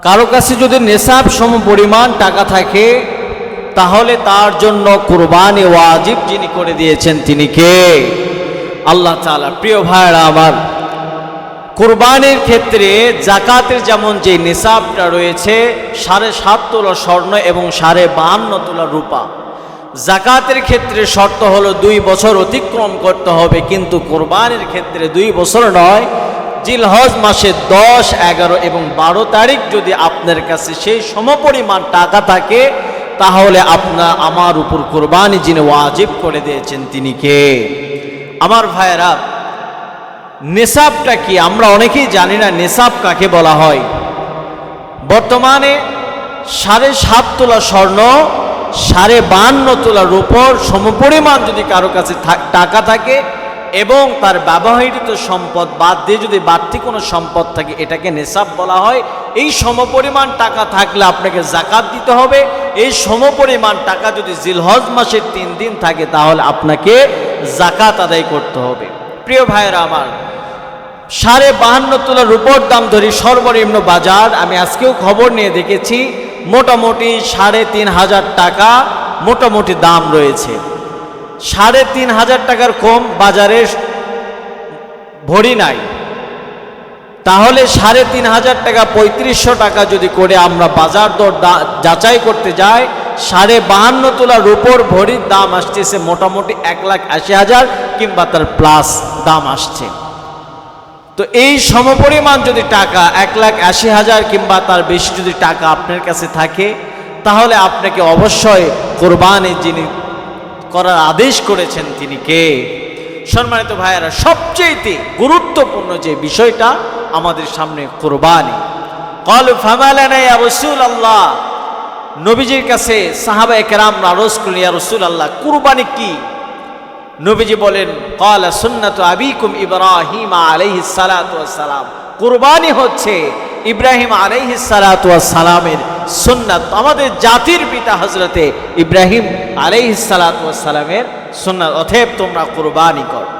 কারো কাছে যদি নেশাব সম পরিমাণ টাকা থাকে তাহলে তার জন্য কুরবানি ওয়াজিব যিনি করে দিয়েছেন তিনি কে? আল্লাহ তাআলা। প্রিয় ভাইরা আমার, কুরবানির ক্ষেত্রে যাকাতের যেমন যে নিসাবটা রয়েছে 7.5 তোলা স্বর্ণ এবং 52.5 তোলা রূপা, যাকাতের ক্ষেত্রে শর্ত হলো 2 বছর অতিক্রম করতে হবে, কিন্তু কুরবানির ক্ষেত্রে 2 বছর নয়, জিলহজ মাসের 10, 11 এবং 12 তারিখ যদি আপনার কাছে সেই সমপরিমাণ টাকা থাকে তাহলে আমার উপর কুরবানি যিনি ওয়াজিব করে দিয়েছেন তিনি কে? আমার ভাইয়েরা, নেশাবটা কি আমরা অনেকেই জানি না নেশাব কাকে বলা হয়। বর্তমানে 7.5 তোলা স্বর্ণ, 52.5 তোলা রূপর সমপরিমাণ যদি কারো কাছে টাকা থাকে এবং তার ব্যবহৃত সম্পদ বাদ দিয়ে যদি বাড়তি কোনো সম্পদ থাকে, এটাকে নেশাব বলা হয়। এই সমপরিমাণ টাকা থাকলে আপনাকে যাকাত দিতে হবে। এই সমপরিমাণ টাকা যদি জিলহজ মাসের 3 দিন থাকে তাহলে আপনাকে যাকাত আদায় করতে হবে। প্রিয় ভাইয়েরা আমার, 52.5 তোলা রূপোর দাম ধরি সর্বনিম্ন বাজার, আমি আজকেও খবর নিয়ে দেখেছি, মোটামুটি 3,500 টাকা মোটামুটি দাম রয়েছে। 3,500 টাকার কম বাজারে ভরি নাই। তাহলে 3,500 টাকা 3500 টাকা যদি করে আমরা বাজার দর যাচাই করতে যাই, 52.5 তোলা রূপোর ভরির দাম আসতেছে মোটামুটি 1,80,000 কিংবা তার প্লাস দাম আসছে। তো এই সমপরিমাণ যদি টাকা 1,80,000 কিংবা তার বেশি যদি টাকা আপনার কাছে থাকে তাহলে আপনাকে অবশ্যই কোরবানি যিনি করার আদেশ করেছেন তিনি কে? সম্মানিত ভাইয়েরা, সবচেয়ে গুরুত্বপূর্ণ যে বিষয়টা আমাদের সামনে কোরবানি। ক্বালু ফামা লানা ইয়া রাসূলুল্লাহ, নবীজির কাছে সাহাবায়ে কেরামরা আরজ করলেন, ইয়া রাসূলুল্লাহ কুরবানি কি? নবীজি বলেন, ক্বালা সুন্নাতু আবিকুম ইব্রাহিম আলাইহিস সালাতু ওয়াস সালাম, কুরবানি হচ্ছে ইব্রাহিম আলাইহিস সালাতু ওয়াস সালামের সুন্নাত, আমাদের জাতির পিতা হযরতে ইব্রাহিম আলাইহিস সালাতু ওয়াস সালামের সুন্নাত। অতএব তোমরা কুরবানি করো,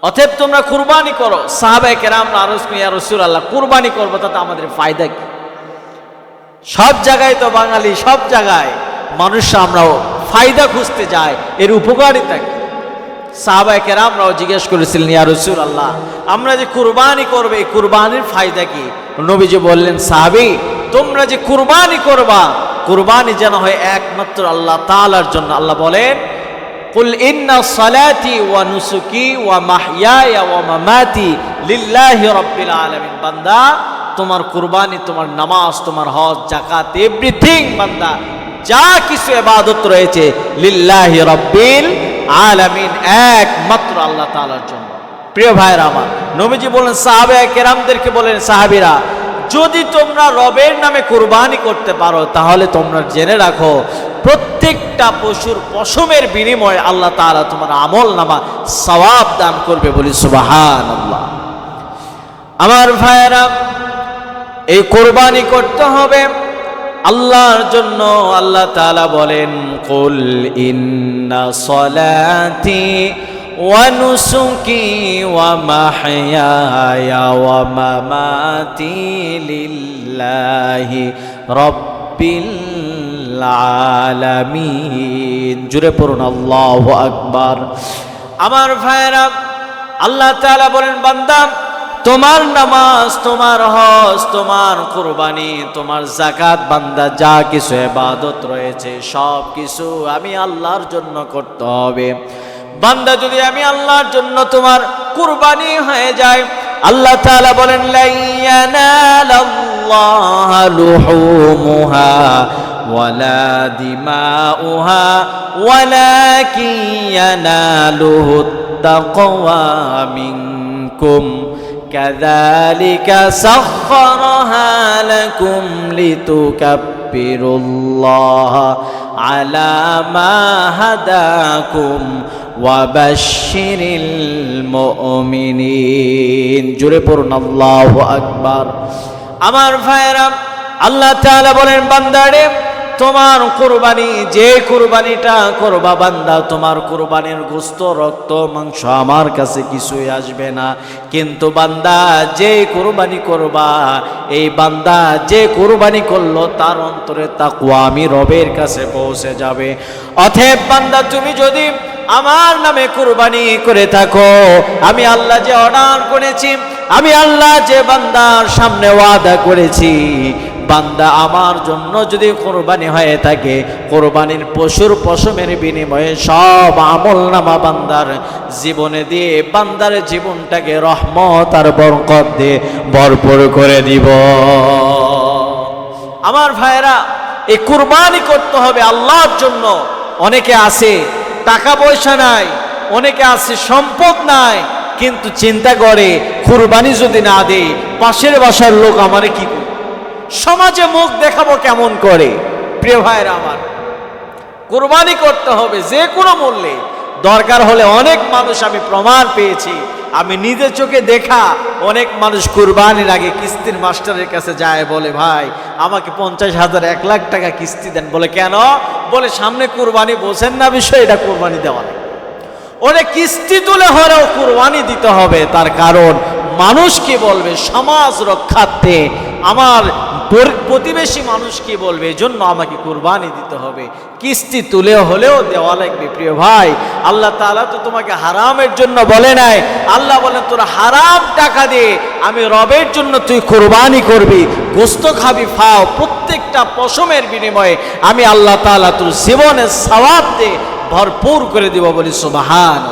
অতএব তোমরা কুরবানি করো। সাহাবায়ে কেরামরা আরজ করলেন, ইয়া রাসূলুল্লাহ কুরবানি করব তাতে আমাদের ফায়দা কি? সব জায়গায় তো বাঙালি, সব জায়গায় মানুষ আমরাও ফায়দা খুঁজতে যায়, এর উপকারিতা কি? সাহাবায়ে কেরামরাও জিজ্ঞেস করেছিলেন, ইয়া রাসূলুল্লাহ আমরা যে কুরবানি করব এই কুরবানির ফায়দা কি? নবীজি বললেন, সাহাবী তোমরা যে কুরবানি করবা, কুরবানি যেন হয় একমাত্র আল্লাহ তাআলার জন্য। আল্লাহ বলেন, কুল ইন্না সালাতি ওয়া নুসুকি ওয়া মাহইয়ায়া ওয়া মামাতি লিল্লাহি রাব্বিল আলামিন, বান্দা তোমার কুরবানি, তোমার নামাজ, তোমার হজ, যাকাত, এভরিথিং বান্দা যা কিছু ইবাদত রয়েছে লিল্লাহি রাব্বিল আলামিন, একমাত্র আল্লাহ তাআলার জন্য। প্রিয় ভাইরা আমার, নবীজি বলেন সাহাবায়ে কেরামদেরকে বলেন, সাহাবীরা যদি তোমরা রবের নামে কুরবানি করতে পারো তাহলে তোমরা জেনে রাখো প্রত্যেকটা পশুর পশমের বিনিময়ে আল্লাহ তাআলা তোমার আমল নামা সওয়াব দান করবে। বলি সুবহানাল্লাহ। আমার ভাইরা, এই কুরবানি করতে হবে আল্লাহর জন্য। আল্লাহ তাআলা বলেন, কুল ইন্না সলাতি ওয়া নুসুকি ওয়া মাহইয়ায়া ওয়া মামাতি লিল্লাহি রাব্বিল আলামিন। জুড়ে পড়ুন আল্লাহু আকবার। আমার ভাইরা, আল্লাহ তাআলা বলেন, বান্দা তোমার নামাজ, তোমার হজ, তোমার কুরবানি, তোমার যাকাত, বান্দা যা কিছু ইবাদত রয়েছে সব কিছু আমি আল্লাহর জন্য করতে হবে। বান্দা যদি আমি আল্লাহর জন্য তোমার কুরবানি হয়ে যায়, আল্লাহ তাআলা বলেন, লা ইয়ানালাল্লাহা লুহুমুহা ওয়ালা দিমাউহা ওয়ালাকিন ইয়ানালুহুত তাকওয়া মিনকুম কাযালিকা সাখখারাহা লাকুম লিতুকাব্বিরুল্লাহা আলা মা হাদাকুম ওয়া বাশশিরিল মুমিনিন। জোরে পড়ুন আল্লাহু আকবার। আমার ভাইরা, আল্লাহ তাআলা বলেন, বান্দারে তোমার কুরবানি, যে কুরবানিটা করবা বান্দা, তোমার কুরবানির গোশত রক্ত মাংস আমার কাছে কিছুই আসবে না। কিন্তু বান্দা যে কুরবানি করবা, এই বান্দা যে কুরবানি করলো তার অন্তরে তাকওয়া আমি রবের কাছে পৌঁছে যাবে। অতএব বান্দা তুমি যদি আমার নামে কুরবানি করে থাকো, আমি আল্লাহ যে অর্ডার করেছি, আমি আল্লাহ যে বান্দার সামনে ওয়াদা করেছি, বান্দা আমার জন্য যদি কোরবানি হয়ে থাকে, কোরবানির পশুর পশমের বিনিময়ে সব আমলনামা বান্দার জীবনে দিয়ে বান্দার জীবনটাকে রহমত আর বরকত দিয়ে ভরপুর করে দিব। আমার ভাইরা, এই কুরবানি করতে হবে আল্লাহর জন্য। অনেকে আছে টাকা পয়সা নাই, অনেকে আছে সম্পদ নাই, কিন্তু চিন্তা করে কুরবানি যদি না দেই পাশের বাসার লোক আমারে কি করবে, সমাজে মুখ দেখাবো কেমন করে। প্রিয় ভাইরা আমার, কুরবানি করতে হবে যে কোনো মূল্যে। দরকার হলে অনেক মানুষ আমি প্রমাণ পেয়েছি, আমি নিজের চোখে দেখা অনেক মানুষ কুরবানির আগে কিস্তির মাস্টারের কাছে যায়, বলে ভাই আমাকে 50,000 1 লাখ টাকা কিস্তি দেন। বলে কেন? বলে সামনে কুরবানি, বোঝেন না বিষয়, এটা কুরবানি দেওয়া লাগে। ওরে কিস্তি তুলে হলেও কুরবানি দিতে হবে। তার কারণ মানুষ কি বলবে, সমাজ রক্ষার্থে আমার প্রতিবেশী মানুষ কি বলবে, এজন্য আমাকে কুরবানি দিতে হবে, কিস্তি তুলে হলেও দেওয়া লাগবে। প্রিয় ভাই, আল্লাহ তাআলা তো তোমাকে হারামের জন্য বলে নাই। আল্লাহ বলেন তোরা হারাম টাকা দিয়ে আমি রবের জন্য তুই কুরবানি করবি, গোশত খাবি, ফাও, প্রত্যেকটা পশমের বিনিময়ে আমি আল্লাহ তাআলা তোর জীবনের সওয়াব দিয়ে ভরপুর করে দিব। বলি সুবহান।